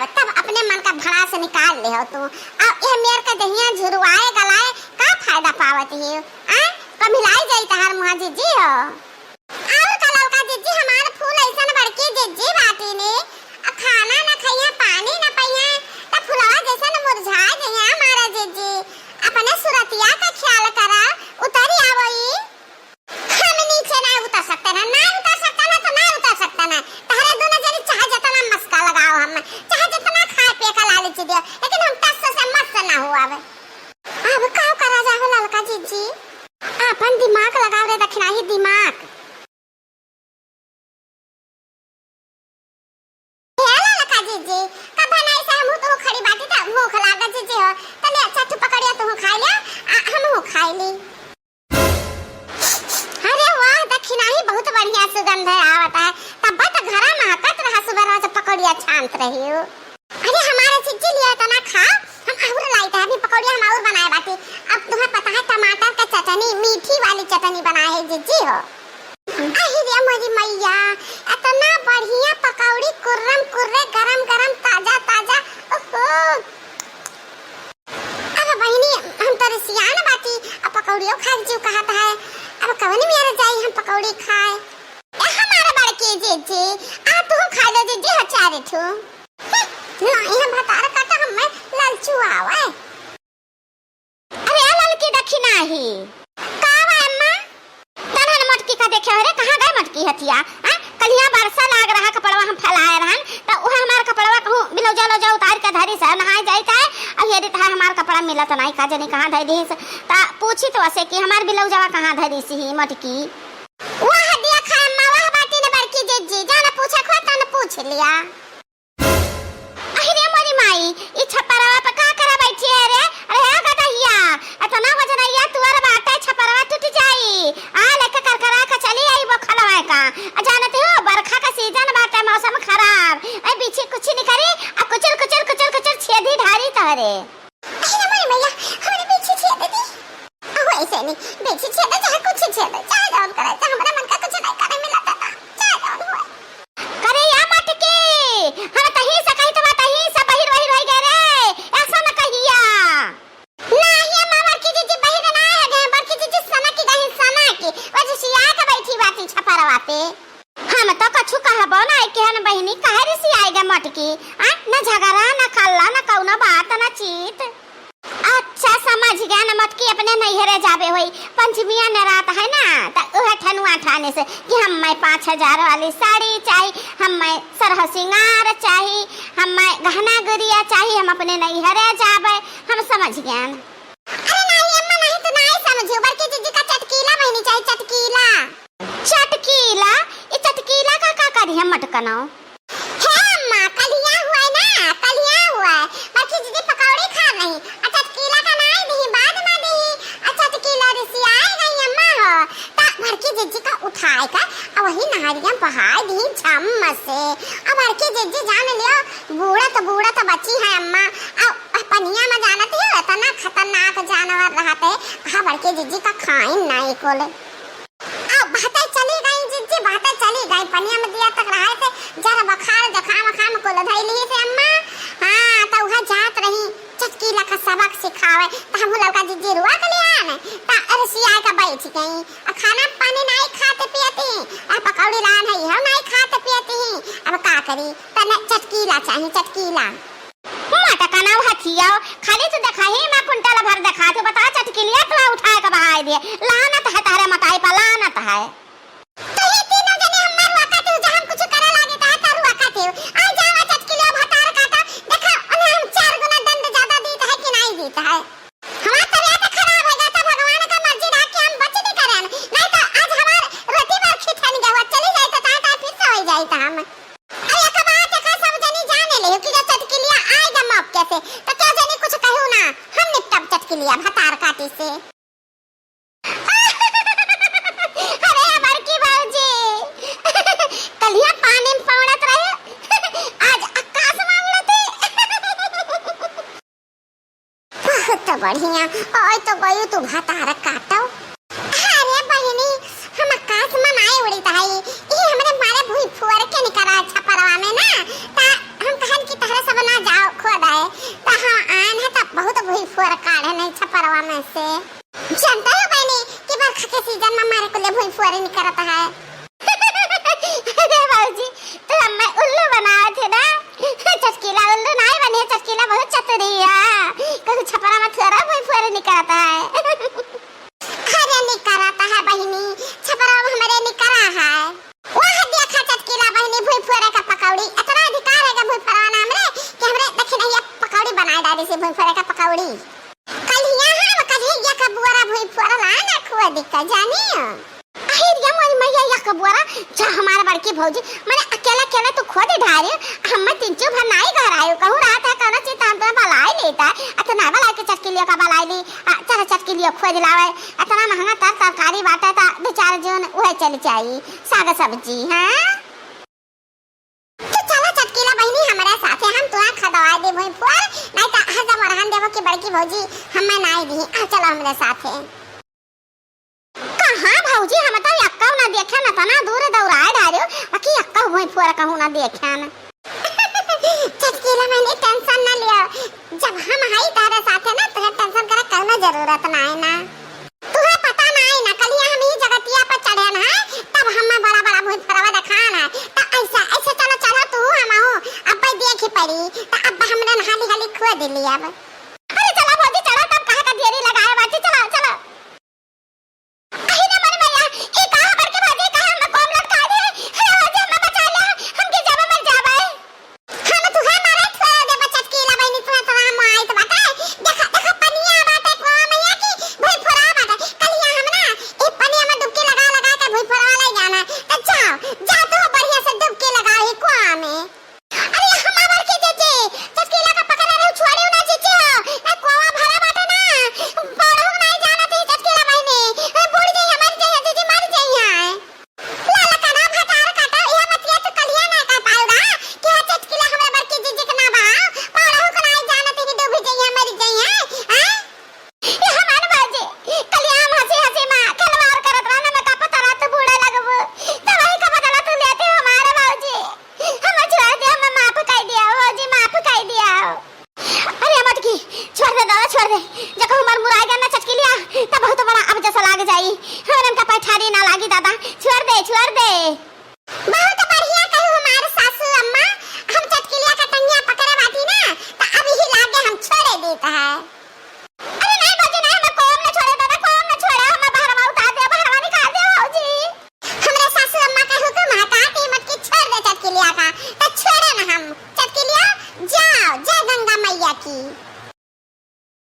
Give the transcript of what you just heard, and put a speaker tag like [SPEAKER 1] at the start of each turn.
[SPEAKER 1] तब अपने मन का भड़ास निकाल ले हो तू। अब ये मेर का दहिया झुरवाए गलाए का फायदा पावत ही आ कमिलाई जाई तहार मुहा जीजी हो। और कलौ का जीजी हमार फूल ऐसन बड़के जीजी बाटी ने खाना ना खइया पानी ना पइया त फुलवा जैसन मुरझा गया हमारा जीजी। अपने सुरतिया का ख्याल करा उतरी आवई। हम नीचे ना उतर सकते ना उतर सकता ना तो ना उतर सकता ना तहरे दोनों जनी चाहे जितना मस्का लगाओ हम चाहे जितना खाए पे का लालच दियो लेकिन हम टस से मस्त ना हो आवे। अब का करा जाओ ललका जीजी अपन दिमाग लगाओ रे दक्षिणा ही दिमाग। हेला ललका जीजी कब बनाई से हम तो खड़ी बाटी त भूख लागा जीजी हो तले अच्छा तू पकड़िया तू खा लिया हम हो खाई ली। अरे वाह दक्षिणा ही बहुत बढ़िया सुगंध आवत है तब तो घरा महकत रहा सुबह से पकौड़िया छानत रही हो। अरे हमारे चिज्जी लिया तो ना खा हम और लाई था अभी पकौड़िया हम और बनाए बाटी। अब तुम्हें पता है टमाटर का चटनी मीठी वाली चटनी बनाए है जिज्जी हो। अरे मेरी मैया इतना बढ़िया पकौड़ी कुर्रम कुर्रे गरम गरम ताजा ताजा ओहो। अब बहनी हम तो रसियान बाटी अब पकौड़ियों खा जो कहता है अब कवन मेरे जाई हम पकौड़ी खाए हमारा बड़के जीजी आ तू खा ले जीजी हचारे थू ना यहां भतार काटा हम लालचू आवे। अरे ललकी दक्षिणा ही कावा अम्मा तनन मटकी का देखे रे कहां गए मटकी हथिया हां कलिया बरसा लाग रहा कपड़वा हम फैलाए रहन त ओहे हमार कपड़वा कहूं बिलौजा लौजा उतार के धरी से नहाए जाई का अब ये था हमार कपड़ा मिला त नहीं का जने कहां धई दी ता पूछी तो ऐसे कि हमार बिलौजावा कहां धरी सी मटकी वह दिया खा अम्मा वह बाटी ने बड़की जीजी जाना पूछा खो तने पूछ लिया। अरे मोरी माई ई छपरवा पे का करा बैठी है रे अरे है गदहिया इतना वजन है तुअर बाटा छपरवा टूट जाई आ लेके करकरा का चली आई वो खलवा का जानते हो बरखा का सीजन बाटे मौसम खराब ए पीछे कुछ नहीं करी आ कुचल कुचल कुचल कुचल छेदी ढारी तहरे। अरे मोरी मैया हमने पीछे छेद दी ओ ऐसे नहीं पीछे छेद चाहे कुछ छेद चाहे डाउन करे तो हमारा मन का कुछ नहीं करे मिला था चाहे डाउन हो करे या मटके हम तही सकाई तो तही सब बहिर बहिर होई गए रे ऐसा न कहिया नहीं मामा की जीजी बहिर ना है गए बड़की जीजी सना की गई सना की वजह से या का बैठी बाती छपरवा पे हम तो कछु कहबो ना के हन बहिनी काहे रे सी आएगा मटकी आ न झगड़ा न खल्ला न कौनो बात न चीत। अच्छा समझ गया न मटकी अपने नैहरे जाबे होई पंचमिया ने रात है ना त ओहे ठनुआ ठाने से कि हम मैं 5000 वाली साड़ी चाहिए हम मैं सरह सिंगार चाहिए हम मैं गहना गुड़िया चाहिए हम अपने नैहरे जाबे हम समझ गया। अरे नहीं अम्मा नहीं तो नहीं समझो बड़की जीजी का चटकीला बहनी चाहिए चटकीला चटकीला ये चटकीला का करी हम मटकनो है अम्मा कलिया हुआ है ना कलिया हुआ है बड़की जीजी पकौड़ी खा रही अच्छा चटकीला का नहीं दी बाद में दी अच्छा चटकीला रिसी आई गई अम्मा हो ता बड़की जीजी का उठाए का अब वही नारियां बहाई दी छम से अब बड़की जीजी जान लियो बूढ़ा तो बच्ची है अम्मा अब पनिया में जानती हो इतना खतरनाक जानवर रहते हां बड़की जीजी का खाई नहीं कोले बातें चली गई जीजी बातें चली गई पनिया में दिया तक रहे थे जरा बखार जखाम को लधाई लिए थे अम्मा हां तो वहां जात रही चटकीला का सबक सिखावे त हम लड़का जीजी रुआ के लिया न त अरसिया का बैठ गई खाना पानी नहीं खाते पीते आ पकौड़ी लान है हम नहीं खाते पीते अब का करी त चटकीला चाहिए चटकीला माता का नाम हथिया खाली तो देखा ही मैं कुंटल भर देखा तो बता चटकीलिया तो उठा के बहाई दे लानत है तारे मताई पर लानत है तो ये तीनों जने हम मरवा काटे जहां कुछ करे लागे ता तरुआ काटे आ जावा चटकीलिया भतार काटा देखा उन्हें हम 4 गुना दंड ज्यादा देता है कि नहीं देता है हमारा तबीयत खराब हो जाता भगवान का मर्जी रहा कि हम बच नहीं करें नहीं तो आज हमार रोटी पर खिठन गया चली जाए तो ता फिर से हो जाए ता हम अरे का बात का सब जनी जाने ले कि चटकीलिया आएगा माप कैसे तो क्या जाने कुछ कहूं ना हम निपटब चटकीलिया भतार काटे से। अरे बड़की बाबूजी कलिया पानी में पौड़त रहे आज आकाश में उड़ते बहुत बढ़िया ओए तो गयो तू भतार काटो अरे बहनी हम आकाश में नहीं उड़ी ताई ये हमरे मारे भूई फुअर के निकरा छपरवा में ना ता हम कहन की तरह सब ना फुआरा काढ़े नहीं छपरवा में से। जानता हो बहनी कि बरखा के सीजन में हमारे को ले भूई फुआरे निकलता है। अरे बाबूजी तो हम उल्लू बनाए थे ना, चटकीला उल्लू नहीं बने, चटकीला बहुत चतुरी है, कभी छपरा में थोड़ा भूई फुआरे निकलता है। अरे निकलता है बहनी, छपरा में हमारे निकला है। वहाँ देखा चटकीला बहनी भूई फुआरे का पकौड़ी, इतना अधिकार है भूई फुआरा नाम रे कि हमरे देखे नहीं पकौड़ी बनाए डाली से भूई फुआरे का पकौड़ी। कल यहाँ कल का बुआरा भूई फुआरा लाना खुआ दिक्कत जानी अहिरिया मोरी मैया या कबुआरा जा हमारा बड़की भौजी मैंने अकेला अकेला तो खुद ढारे हम तीन चो भर नहीं घर आयो कहूं रात है कहना चाहिए तान तो बलाई लेता इतना बलाई के चटकी लियो का बलाई ली चल चटकी लियो खोज लावे इतना महंगा तरकारी बाटा था बेचारा जन वह चल चाहिए साग सब्जी हां तो चलो चटकीला बहनी हमारे साथ है हम तुआ खदवा दे भई फुआ नहीं तो हजम रहन देबो की बड़की भौजी हमें नहीं दी आ चलो हमारे साथ है। हां भौजी हम तो यक्का ना देखे ना तना दूर दौड़ाए डारियो बाकी यक्का भई फुआ कहूं ना देखे ना। चटकीला मैंने टेंशन ना लियो जब हम हाई तारे साथ है ना तो टेंशन करे करना जरूरत ना है ना तुहे पता ना है ना कल हम ही जगतिया पर चढ़े ना तब हम बड़ा बड़ा भूत फरवा दिखाना तो ऐसा ऐसा चलो चलो तू हम आओ अब भाई देखी पड़ी तो अब हमने हाली हाली खो दिली अब अरे चलो भौजी चलो तब कहां का देरी लगाए बाटी चलो चलो अहिने मन मैया ए कहां पर के भाजी कहां हम कौन लटका दे हे भाजी हम बचा ले हम के जब मर जाबे हम तुहे मारे थो दे चटकीला बहनी तुहे तो हम आई तो बता देखा देखा पनिया बाटे को मैया की भई फरा बाटे कलिया हम ना ए पनिया में डुबकी लगा लगा के भई फरा ले जाना तो जा तो बढ़िया से डुबकी लगाओ कुआं में। अरे हम आवर के जेजे चटकीला का पकड़ रहे छोड़ियो ना जेजे ना कुआं भरा बाटे ना पढ़ो नहीं जाना थे चटकीला बहनी बुड़ जाई हमारी जाई जेजे मर जाई है लाला का नाम हटार काटा यह मतिया तो कलिया ना का पाऊगा कि चटकीला हमरा बड़के जेजे के ना बा पढ़ो को नहीं जाना थे कि डूब जाई मर जाई है ये हमार बाजे कलिया हम हंसी हंसी मां खलवार करत रहना मैं का पता रात बूढ़ा लगबो तब ही का पता तू लेते हमारे बाजी हम छोड़ दे हम माफ कर दिया बाजी माफ कर दिया। अरे मत की छोड़ दे दादा छोड़ दे जब उमर मुराएगा ना चटकीलिया तब बहुत बड़ा अब जैसा लाग जाई हमन का पैठारी ना लागी दादा छोड़ दे बहुत बढ़िया कहू हमारे सासू अम्मा हम चटकीलिया का टंगिया पकड़े बाटी ना तो अब ही लागे हम छोड़े देता है। अरे नहीं बाजी नहीं मैं कौन ना छोड़े दादा कौन ना छोड़े हम बाहर में उतार दे बाहर में निकाल दे बाजी हमरे सासू अम्मा का हुक्म है काटी मत की छोड़ दे चटकीलिया का तो छोड़े ना हम चटकीलिया जाओ जय गंगा मैया की।